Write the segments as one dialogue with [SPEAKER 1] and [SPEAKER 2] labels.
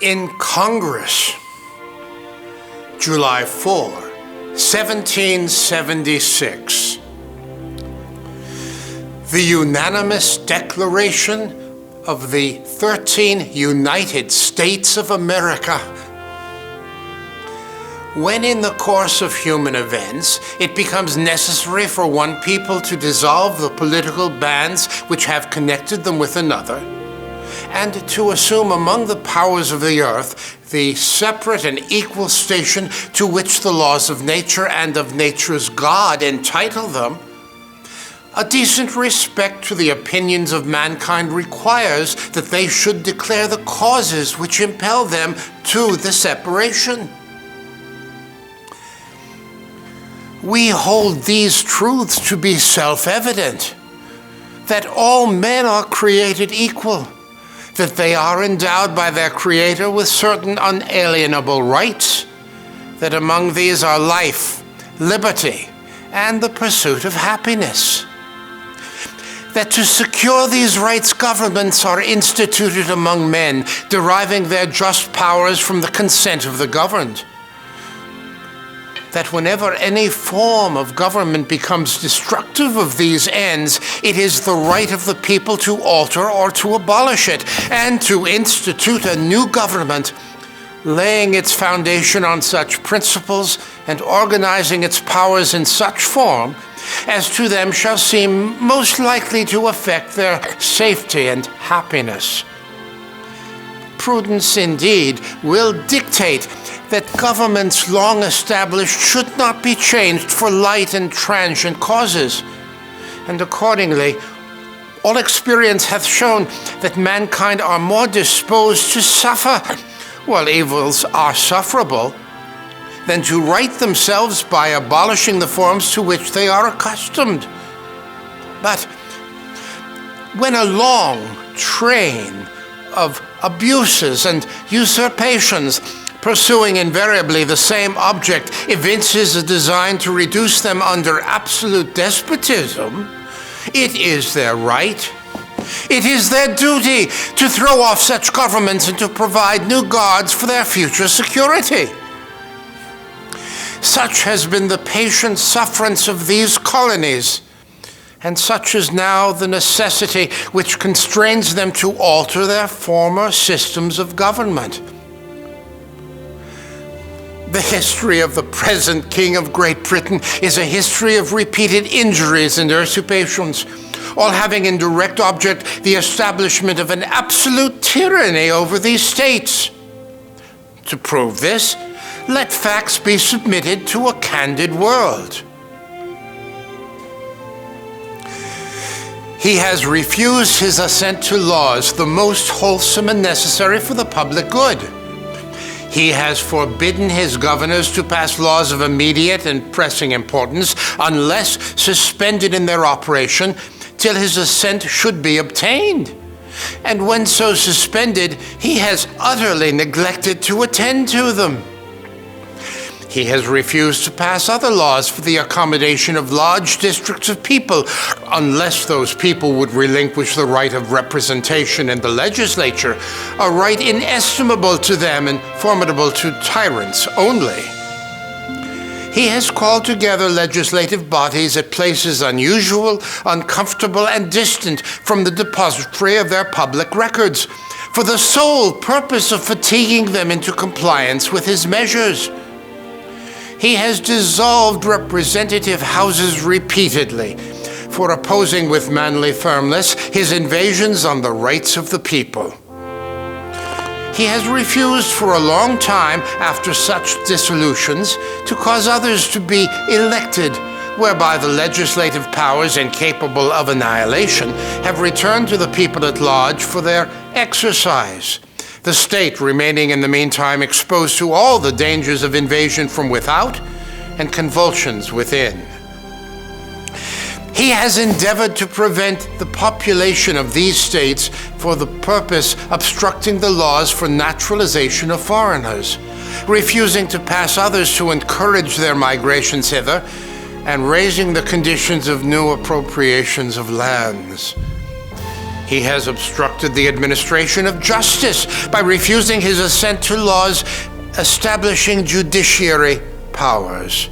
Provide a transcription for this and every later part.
[SPEAKER 1] In Congress, July 4, 1776, the unanimous declaration of the 13 United States of America. When in the course of human events, it becomes necessary for one people to dissolve the political bands which have connected them with another, and to assume among the powers of the earth the separate and equal station to which the laws of nature and of nature's God entitle them, a decent respect to the opinions of mankind requires that they should declare the causes which impel them to the separation. We hold these truths to be self-evident, that all men are created equal, that they are endowed by their Creator with certain unalienable rights, that among these are life, liberty, and the pursuit of happiness. That to secure these rights, governments are instituted among men, deriving their just powers from the consent of the governed. That whenever any form of government becomes destructive of these ends, it is the right of the people to alter or to abolish it, and to institute a new government, laying its foundation on such principles and organizing its powers in such form as to them shall seem most likely to affect their safety and happiness. Prudence indeed will dictate that governments long established should not be changed for light and transient causes, and accordingly, all experience hath shown that mankind are more disposed to suffer, while evils are sufferable, than to right themselves by abolishing the forms to which they are accustomed. But when a long train of abuses and usurpations, pursuing invariably the same object, evinces a design to reduce them under absolute despotism, it is their right, it is their duty to throw off such governments and to provide new guards for their future security. Such has been the patient sufferance of these colonies, and such is now the necessity which constrains them to alter their former systems of government. The history of the present King of Great Britain is a history of repeated injuries and usurpations, all having in direct object the establishment of an absolute tyranny over these states. To prove this, let facts be submitted to a candid world. He has refused his assent to laws the most wholesome and necessary for the public good. He has forbidden his governors to pass laws of immediate and pressing importance unless suspended in their operation till his assent should be obtained. And when so suspended, he has utterly neglected to attend to them. He has refused to pass other laws for the accommodation of large districts of people, unless those people would relinquish the right of representation in the legislature, a right inestimable to them and formidable to tyrants only. He has called together legislative bodies at places unusual, uncomfortable, and distant from the depository of their public records, for the sole purpose of fatiguing them into compliance with his measures. He has dissolved representative houses repeatedly for opposing with manly firmness his invasions on the rights of the people. He has refused for a long time after such dissolutions to cause others to be elected, whereby the legislative powers incapable of annihilation have returned to the people at large for their exercise, the state remaining in the meantime exposed to all the dangers of invasion from without and convulsions within. He has endeavored to prevent the population of these states for the purpose obstructing the laws for naturalization of foreigners, refusing to pass others to encourage their migrations hither, and raising the conditions of new appropriations of lands. He has obstructed the administration of justice by refusing his assent to laws establishing judiciary powers.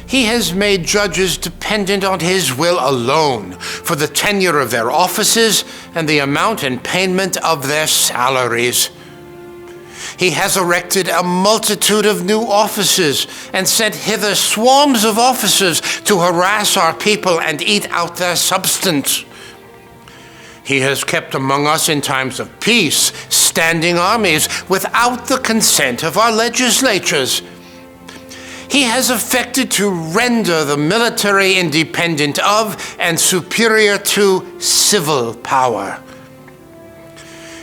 [SPEAKER 1] He has made judges dependent on his will alone for the tenure of their offices and the amount and payment of their salaries. He has erected a multitude of new offices and sent hither swarms of officers to harass our people and eat out their substance. He has kept among us in times of peace standing armies without the consent of our legislatures. He has affected to render the military independent of and superior to civil power.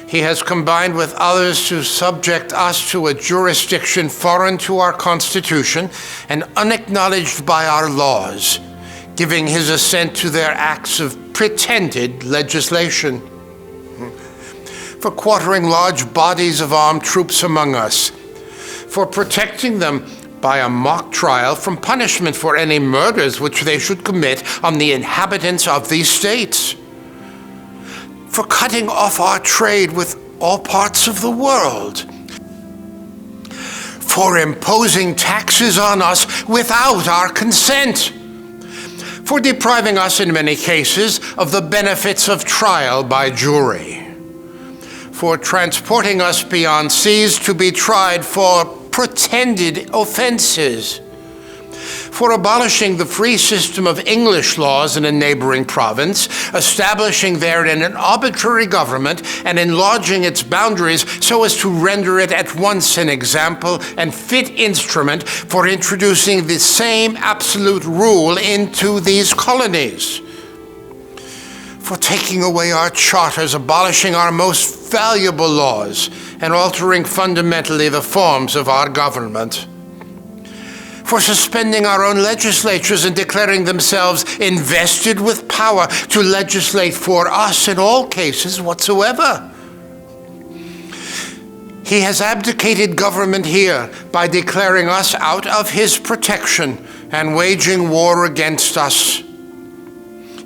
[SPEAKER 1] He has combined with others to subject us to a jurisdiction foreign to our Constitution and unacknowledged by our laws, giving his assent to their acts of pretended legislation. For quartering large bodies of armed troops among us, for protecting them by a mock trial from punishment for any murders which they should commit on the inhabitants of these states, for cutting off our trade with all parts of the world, for imposing taxes on us without our consent, for depriving us in many cases of the benefits of trial by jury, for transporting us beyond seas to be tried for pretended offenses, for abolishing the free system of English laws in a neighboring province, establishing therein an arbitrary government, and enlarging its boundaries so as to render it at once an example and fit instrument for introducing the same absolute rule into these colonies, for taking away our charters, abolishing our most valuable laws, and altering fundamentally the forms of our government, for suspending our own legislatures and declaring themselves invested with power to legislate for us in all cases whatsoever. He has abdicated government here by declaring us out of his protection and waging war against us.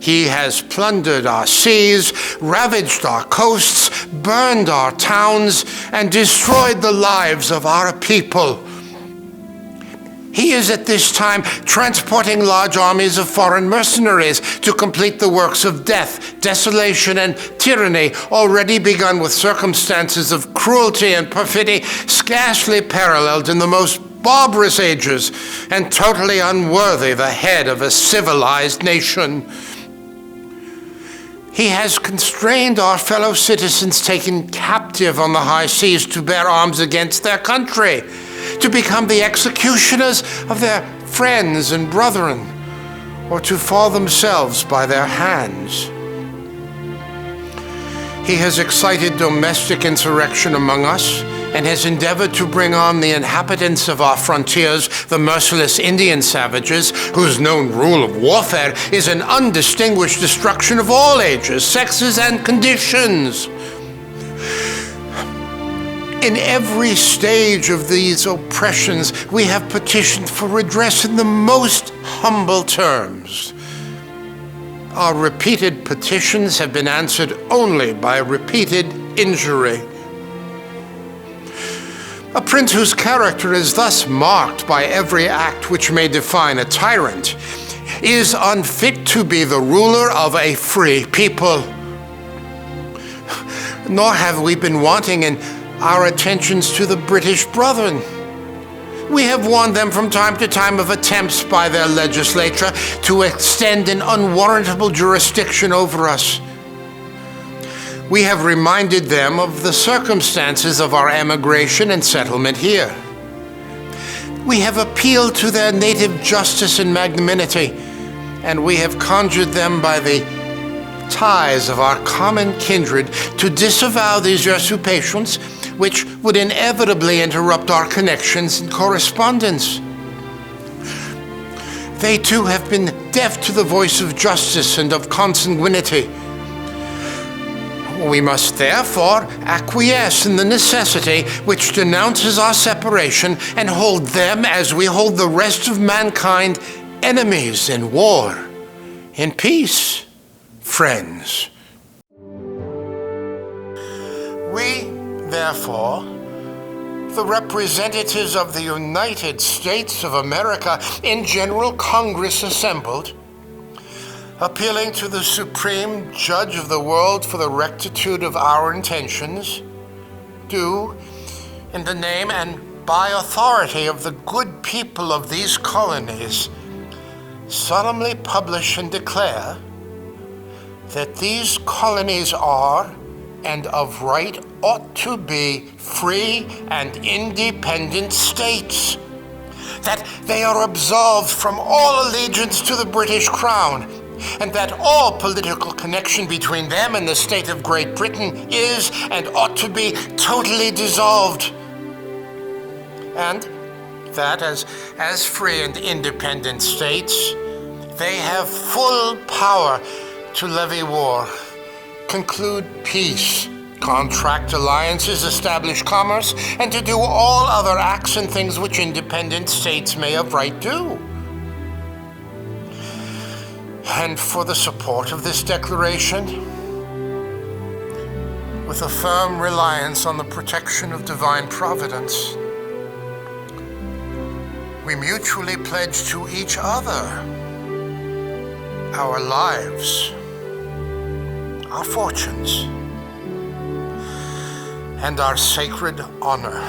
[SPEAKER 1] He has plundered our seas, ravaged our coasts, burned our towns, and destroyed the lives of our people. He is at this time transporting large armies of foreign mercenaries to complete the works of death, desolation, and tyranny already begun with circumstances of cruelty and perfidy scarcely paralleled in the most barbarous ages and totally unworthy the head of a civilized nation. He has constrained our fellow citizens taken captive on the high seas to bear arms against their country, to become the executioners of their friends and brethren, or to fall themselves by their hands. He has excited domestic insurrection among us and has endeavored to bring on the inhabitants of our frontiers, the merciless Indian savages, whose known rule of warfare is an undistinguished destruction of all ages, sexes, and conditions. In every stage of these oppressions, we have petitioned for redress in the most humble terms. Our repeated petitions have been answered only by repeated injury. A prince whose character is thus marked by every act which may define a tyrant is unfit to be the ruler of a free people. Nor have we been wanting in our attentions to the British brethren. We have warned them from time to time of attempts by their legislature to extend an unwarrantable jurisdiction over us. We have reminded them of the circumstances of our emigration and settlement here. We have appealed to their native justice and magnanimity, and we have conjured them by the ties of our common kindred to disavow these usurpations, which would inevitably interrupt our connections and correspondence. They too have been deaf to the voice of justice and of consanguinity. We must therefore acquiesce in the necessity which denounces our separation and hold them, as we hold the rest of mankind, enemies in war, in peace, friends. therefore, the representatives of the United States of America in General Congress assembled, appealing to the Supreme Judge of the world for the rectitude of our intentions, do, in the name and by authority of the good people of these colonies, solemnly publish and declare that these colonies are, and of right ought to be, free and independent states, that they are absolved from all allegiance to the British Crown, and that all political connection between them and the state of Great Britain is and ought to be totally dissolved, and that as free and independent states, they have full power to levy war, conclude peace, contract alliances, establish commerce, and to do all other acts and things which independent states may of right do. And for the support of this declaration, with a firm reliance on the protection of divine providence, we mutually pledge to each other our lives, our fortunes, and our sacred honor.